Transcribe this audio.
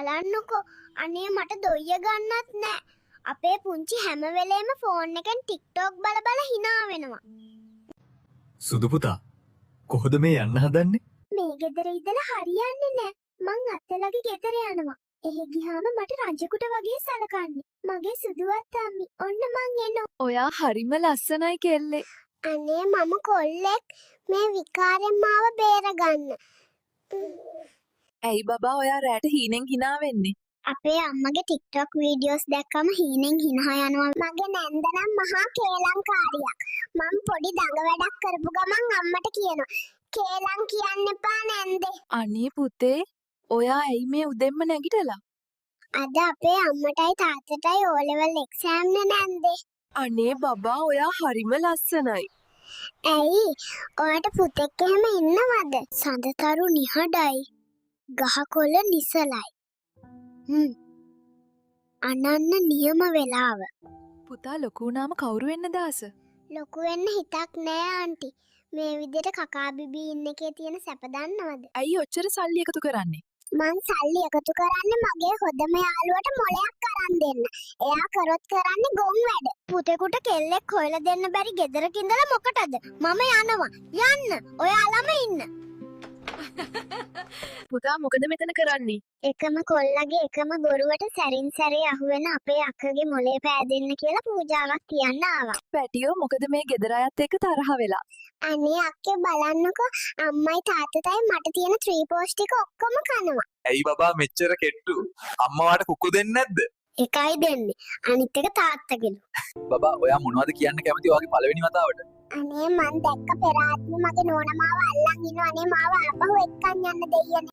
බලන්නකෝ. අනේ මට දොයිය ගන්නත් නෑ. අපේ පුංචි හැම වෙලේම ෆෝන් එකෙන් TikTok බල බල hina වෙනවා. සුදු පුතා කොහොද මේ යන්න හදන්නේ? මේ ගෙදර ඉඳලා හරියන්නේ නෑ. මං අත්තලගේ ගෙදර යනවා. එහෙ ගියාම මට රජෙකුට වගේ සලකන්නේ. මගේ සුදුවත් අම්මි. ඔන්න මං එනවා. ඔයා හරිම ලස්සනයි කෙල්ලේ. අනේ මම කොල්ලෙක් මේ විකාරෙන් මාව බේරගන්න. ඇයි බබා ඔයා රැට හීනෙන් hina වෙන්නේ? අපේ අම්මගේ TikTok වීඩියෝස් දැක්කම හීනෙන් hina යනවා. මගේ නැන්ද නම් මහා කේලංකාරියක්. මම පොඩි දඟ වැඩක් කරපු ගමන් අම්මට කියනවා කේලම් කියන්න එපා නැන්දේ. අනේ පුතේ ඔයා ඇයි මේ උදෙන්ම නැගිටලා? අද අපේ අම්මටයි තාත්තටයි O level exam නේ නැන්දේ. අනේ බබා ඔයා හරිම ලස්සනයි. ඇයි? ඔයාට පුතෙක් එහෙම ඉන්නවද? සඳතරු නිහඬයි. ගහකොළ නිසලයි. අනන්න නියම වෙලාව. පුතා ලොකු වුණාම කවුරු වෙන්නද ආස? ලොකු වෙන්න හිතක් නෑ ආන්ටි. මේ විදිහට කකා බිබී ඉන්න එකේ තියෙන සැප දන්නවද? ඇයි ඔච්චර සල්ලි එකතු කරන්නේ? මං සල්ලි එකතු කරන්නේ මගේ හොඳම යාළුවට මොලයක් අරන් දෙන්න. එයා කරොත් කරන්නේ ගොන් වැඩ. පුතේකට කෙල්ලෙක් හොයලා දෙන්න බැරි ගෙදරක ඉඳලා මොකටද? මම යනවා. යන්න. ඔයාලම ඉන්න. පුතා මොකද මෙතන කරන්නේ? එකම කොල්ලගේ එකම බොරුවට සැරින් සැරේ අහුවෙන අපේ අක්කගේ මොලේ පෑදෙන්න කියලා පූජාවක් තියන්න ආවා. පැටියෝ මොකද මේ ගෙදර අයත් එක්ක තරහ වෙලා? අනේ අක්කේ බලන්නකෝ අම්මයි තාත්තටයි මට තියෙන 3 පෝස්ට් ටික ඔක්කොම කනවා. ඇයි බබා මෙච්චර කෙට්ටු? අම්මවාට කුක්කු දෙන්නේ නැද්ද? එකයි දෙන්නේ. අනිත් එක තාත්තගෙලු. බබා ඔයා මොනවද කියන්න කැමති ඔයාගේ පළවෙනි වතාවට? අනේ මං දැක්ක පෙර ආත්මෙ මගේ නෝනා මාව අල්ලන් ඉන්නවනේ මාව ආපහු එක්කන් යන්න දෙයියනේ.